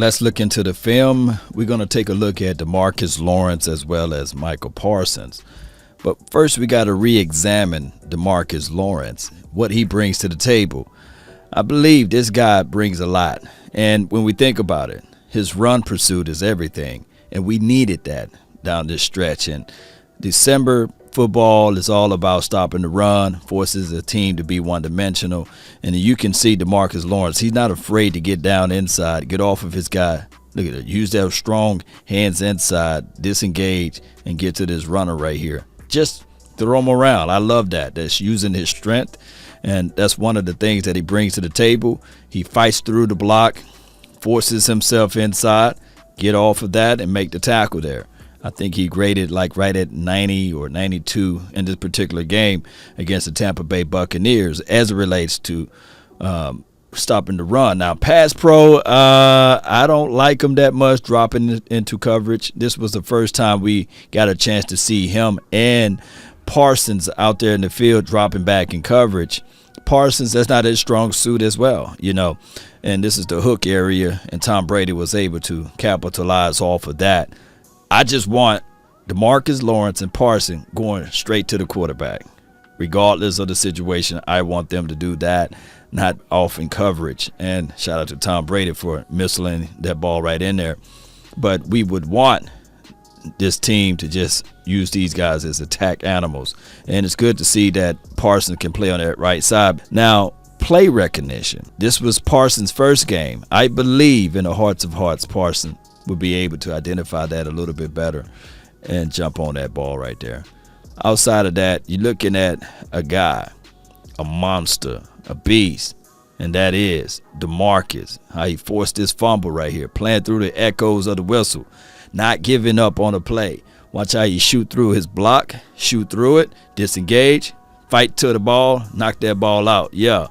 let's look into the film. We're going to take a look at Demarcus Lawrence as well as Micah Parsons. But first, we got to re-examine Demarcus Lawrence, what he brings to the table. I believe this guy brings a lot. And when we think about it, his run pursuit is everything. And we needed that down this stretch. And December football is all about stopping the run, forces a team to be one-dimensional. And you can see Demarcus Lawrence, he's not afraid to get down inside, get off of his guy. Look at it. Use their strong hands inside, disengage, and get to this runner right here. Just throw him around. I love that. That's using his strength, and that's one of the things that he brings to the table. He fights through the block, forces himself inside, get off of that, and make the tackle there. I think he graded like right at 90 or 92 in this particular game against the Tampa Bay Buccaneers as it relates to stopping the run. Now, pass pro, I don't like him that much dropping into coverage. This was the first time we got a chance to see him and Parsons out there in the field dropping back in coverage. Parsons, that's not his strong suit as well, and this is the hook area, and Tom Brady was able to capitalize off of that. I just want Demarcus Lawrence and Parsons going straight to the quarterback. Regardless of the situation, I want them to do that, not off in coverage. And shout out to Tom Brady for missiling that ball right in there. But we would want this team to just use these guys as attack animals. And it's good to see that Parsons can play on that right side. Now, play recognition. This was Parsons' first game. I believe in the hearts of hearts, Parsons would be able to identify that a little bit better and jump on that ball right there. Outside of that, you're looking at a guy, a monster, a beast, and that is Demarcus. How he forced this fumble right here, playing through the echoes of the whistle, not giving up on a play. Watch how he shoot through his block, shoot through it, disengage, fight to the ball, knock that ball out. Yeah,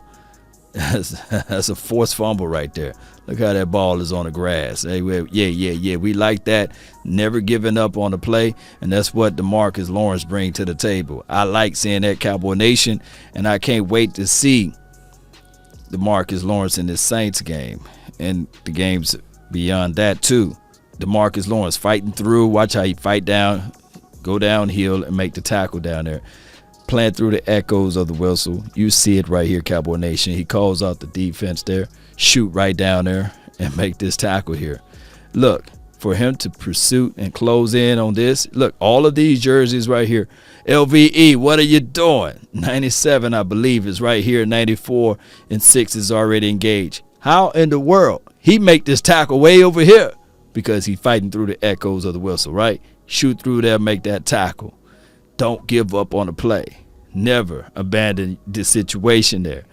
that's a forced fumble right there. Look how that ball is on the grass. Hey, yeah. We like that. Never giving up on the play, and that's what Demarcus Lawrence brings to the table. I like seeing that, Cowboy Nation, and I can't wait to see Demarcus Lawrence in this Saints game and the games beyond that too. Demarcus Lawrence fighting through. Watch how he fight down, go downhill, and make the tackle down there. Playing through the echoes of the whistle. You see it right here, Cowboy Nation. He calls out the defense there, shoot right down there, and make this tackle here. Look, for him to pursue and close in on this, look, all of these jerseys right here. LVE, what are you doing? 97, I believe, is right here. 94 and 6 is already engaged. How in the world he make this tackle way over here? Because he's fighting through the echoes of the whistle, right? Shoot through there, make that tackle. Don't give up on the play. Never abandon the situation there.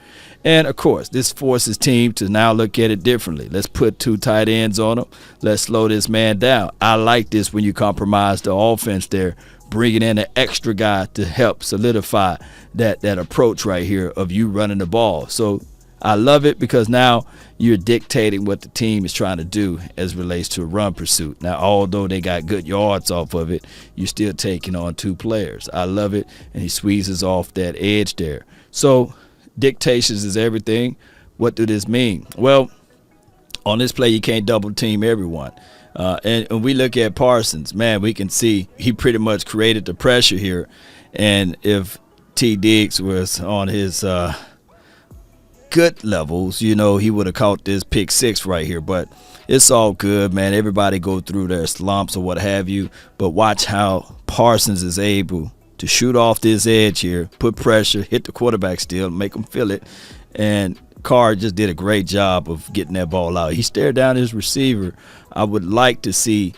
And, of course, this forces team to now look at it differently. Let's put 2 tight ends on him. Let's slow this man down. I like this when you compromise the offense there, bringing in an extra guy to help solidify that approach right here of you running the ball. So I love it because now you're dictating what the team is trying to do as it relates to a run pursuit. Now, although they got good yards off of it, you're still taking on 2 players. I love it, and he squeezes off that edge there. So dictations is everything. What do this mean? Well, on this play, you can't double team everyone. And when we look at Parsons, man, we can see he pretty much created the pressure here. And if T. Diggs was on his good levels, he would have caught this pick 6 right here. But it's all good, man. Everybody go through their slumps or what have you. But watch how Parsons is able to shoot off this edge here, put pressure, hit the quarterback still, make him feel it. And Carr just did a great job of getting that ball out. He stared down his receiver. I would like to see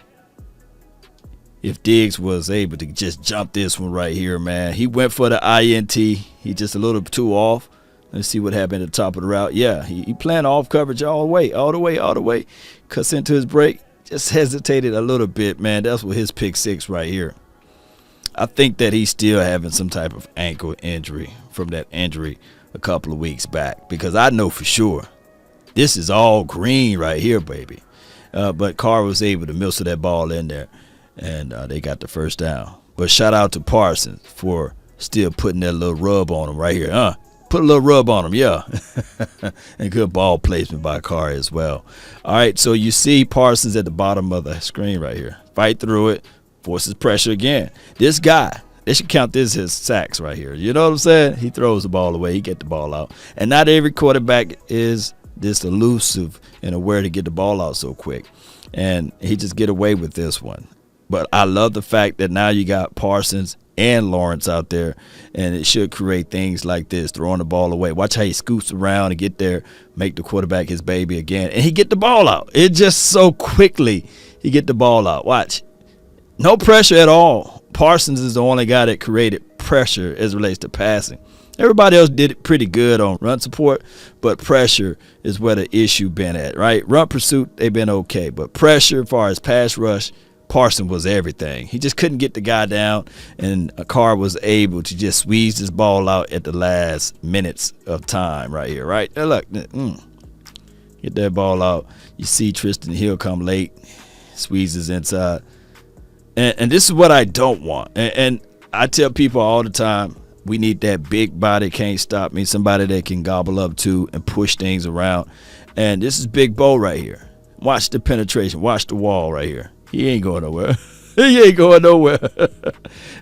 if Diggs was able to just jump this one right here, man. He went for the INT. He just a little too off. Let's see what happened at the top of the route. Yeah, he planned off coverage all the way. Cuts into his break. Just hesitated a little bit, man. That's what his pick 6 right here. I think that he's still having some type of ankle injury from that injury a couple of weeks back, because I know for sure this is all green right here, baby. But Carr was able to missile that ball in there, and they got the first down. But shout out to Parsons for still putting that little rub on him right here. Put a little rub on him, yeah. And good ball placement by Carr as well. All right, so you see Parsons at the bottom of the screen right here. Fight through it, forces pressure again. This guy, they should count this as sacks right here. You know what I'm saying? He throws the ball away. He get the ball out. And not every quarterback is this elusive and aware to get the ball out so quick. And he just get away with this one. But I love the fact that now you got Parsons and Lawrence out there, and it should create things like this, throwing the ball away. Watch how he scoops around and get there, make the quarterback his baby again, and he get the ball out. It just so quickly he get the ball out. Watch. No pressure at all. Parsons is the only guy that created pressure as it relates to passing. Everybody else did it pretty good on run support, but pressure is where the issue been at, right? Run pursuit, they've been okay, but pressure as far as pass rush, Parsons was everything. He just couldn't get the guy down, and Carr was able to just squeeze this ball out at the last minutes of time right here, right? Now look, get that ball out. You see Tristan Hill come late, squeezes inside. And this is what I don't want. And I tell people all the time, we need that big body, can't stop me, somebody that can gobble up to and push things around. And this is Big Bo right here. Watch the penetration. Watch the wall right here. He ain't going nowhere. He ain't going nowhere.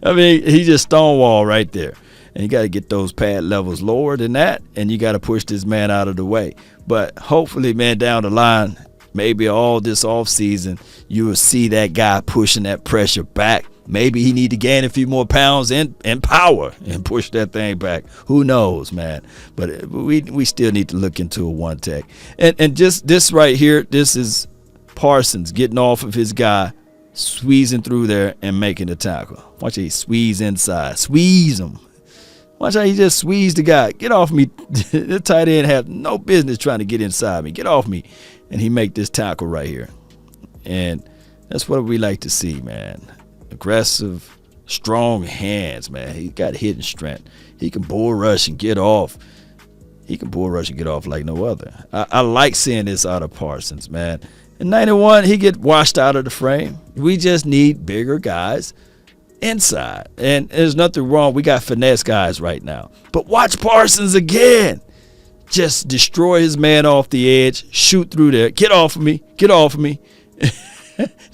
I mean, he just stonewall right there. And you got to get those pad levels lower than that, and you got to push this man out of the way. But hopefully, man, down the line, maybe all this offseason, you will see that guy pushing that pressure back. Maybe he need to gain a few more pounds and power and push that thing back. Who knows, man? But we still need to look into a one tech. And just this right here, this is Parsons getting off of his guy, squeezing through there and making the tackle. Watch how he squeeze inside. Squeeze him. Watch how he just squeeze the guy. Get off me. The tight end had no business trying to get inside me. Get off me. And he make this tackle right here. And that's what we like to see, man. Aggressive, strong hands, man. He got hidden strength. He can bull rush and get off. He can bull rush and get off like no other. I like seeing this out of Parsons, man. In 91, he get washed out of the frame. We just need bigger guys inside. And there's nothing wrong. We got finesse guys right now. But watch Parsons again. Just destroy his man off the edge. Shoot through there. Get off of me. Get off of me.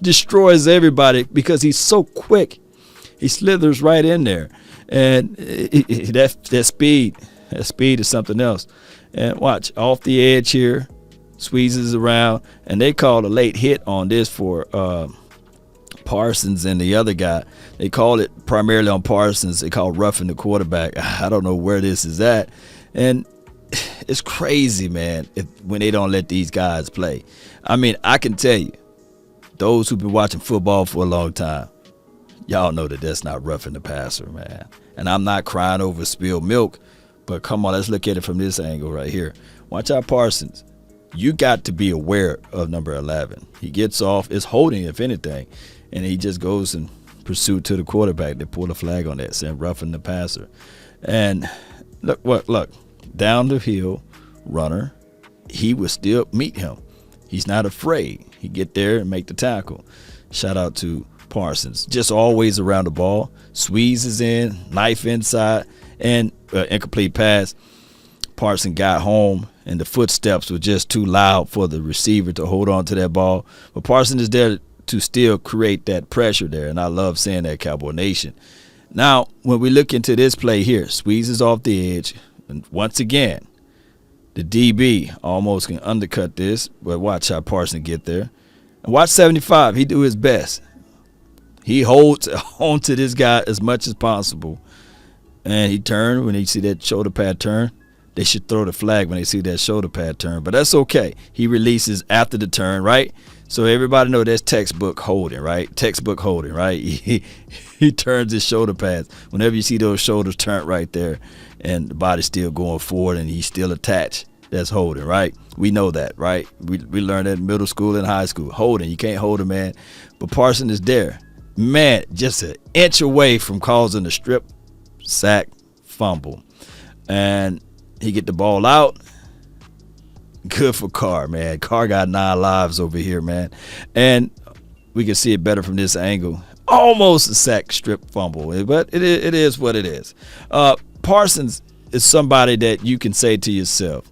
Destroys everybody because he's so quick. He slithers right in there. And that speed is something else. And watch, off the edge here. Squeezes around, and they called a late hit on this for Parsons and the other guy. They called it primarily on Parsons. They called roughing the quarterback. I don't know where this is at, and it's crazy, man, when they don't let these guys play. I mean, I can tell you, those who've been watching football for a long time, y'all know that that's not roughing the passer, man. And I'm not crying over spilled milk, but come on, let's look at it from this angle right here. Watch out, Parsons. You got to be aware of number 11. He gets off, it's holding if anything, and he just goes in pursuit to the quarterback. They pull a flag on that, saying roughing the passer. And look, down the hill, runner, he would still meet him. He's not afraid. He get there and make the tackle. Shout out to Parsons. Just always around the ball, squeezes in, knife inside, and incomplete pass. Parsons got home, and the footsteps were just too loud for the receiver to hold on to that ball. But Parsons is there to still create that pressure there, and I love saying that, Cowboy Nation. Now, when we look into this play here, squeezes off the edge, and once again, the DB almost can undercut this, but watch how Parsons get there. And watch 75, he do his best. He holds on to this guy as much as possible, and he turned when he see that shoulder pad turn. They should throw the flag when they see that shoulder pad turn, but that's okay. He releases after the turn, right? So everybody know that's textbook holding, right? Textbook holding, right? He turns his shoulder pads. Whenever you see those shoulders turn right there and the body's still going forward and he's still attached, that's holding, right? We know that, right? We learned that in middle school and high school. Holding, you can't hold a man. But Parsons is there. Man, just an inch away from causing a strip, sack, fumble. And he get the ball out. Good for Carr, man. Carr got 9 lives over here, man. And we can see it better from this angle. Almost a sack, strip, fumble. But it is what it is. Parsons is somebody that you can say to yourself,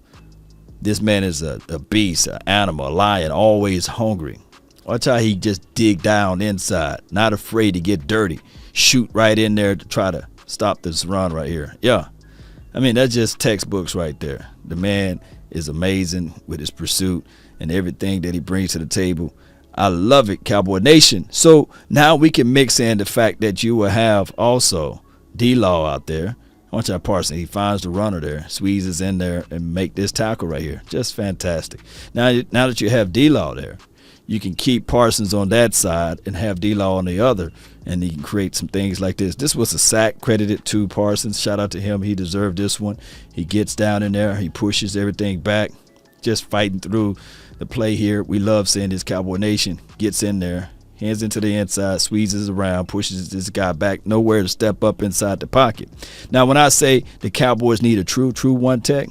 this man is a beast, an animal, a lion, always hungry. Watch how he just dig down inside, not afraid to get dirty, shoot right in there to try to stop this run right here. Yeah, I mean, that's just textbooks right there. The man is amazing with his pursuit and everything that he brings to the table. I love it, Cowboy Nation. So now we can mix in the fact that you will have also D-Law out there. Watch out, Parsons. He finds the runner there, squeezes in there, and make this tackle right here. Just fantastic. Now that you have D-Law there, you can keep Parsons on that side and have D-Law on the other, and you can create some things like this. This was a sack credited to Parsons. Shout out to him. He deserved this one. He gets down in there. He pushes everything back, just fighting through the play here. We love seeing this. Cowboy Nation gets in there, hands into the inside, squeezes around, pushes this guy back, nowhere to step up inside the pocket. Now, when I say the Cowboys need a true one tech,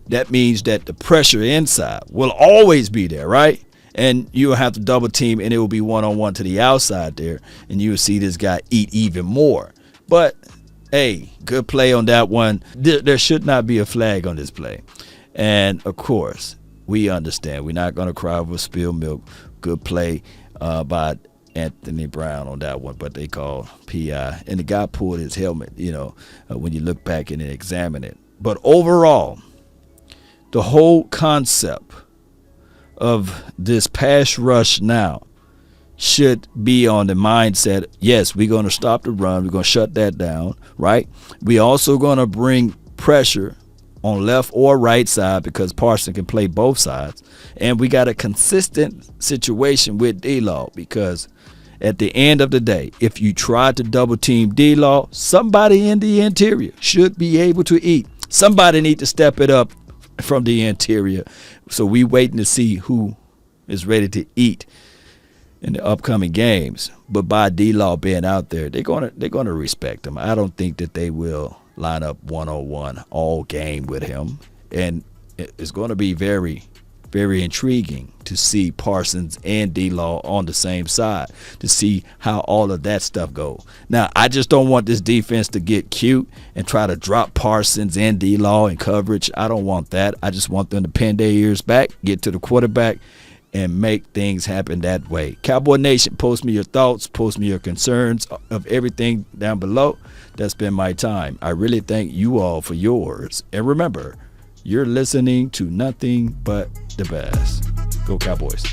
that means that the pressure inside will always be there, right? And you'll have to double team, and it will be one-on-one to the outside there, and you'll see this guy eat even more. But, hey, good play on that one. There should not be a flag on this play. And, of course, we understand. We're not going to cry over spilled milk. Good play by Anthony Brown on that one, but they call PI. And the guy pulled his helmet, when you look back and examine it. But overall, the whole concept of this pass rush now should be on the mindset, yes, we're going to stop the run. We're going to shut that down, right? We also going to bring pressure on left or right side because Parsons can play both sides. And we got a consistent situation with D-Law because at the end of the day, if you try to double team D-Law, somebody in the interior should be able to eat. Somebody need to step it up from the interior. So we waiting to see who is ready to eat in the upcoming games. But by D-Law being out there, they're gonna respect him. I don't think that they will line up one-on-one all game with him. And it's going to be very, very intriguing to see Parsons and D-Law on the same side, to see how all of that stuff goes. Now, I just don't want this defense to get cute and try to drop Parsons and D-Law in coverage. I don't want that. I just want them to pin their ears back, get to the quarterback, and make things happen that way. Cowboy Nation, post me your thoughts, post me your concerns of everything down below. That's been my time. I really thank you all for yours. And remember, you're listening to nothing but the best. Go Cowboys.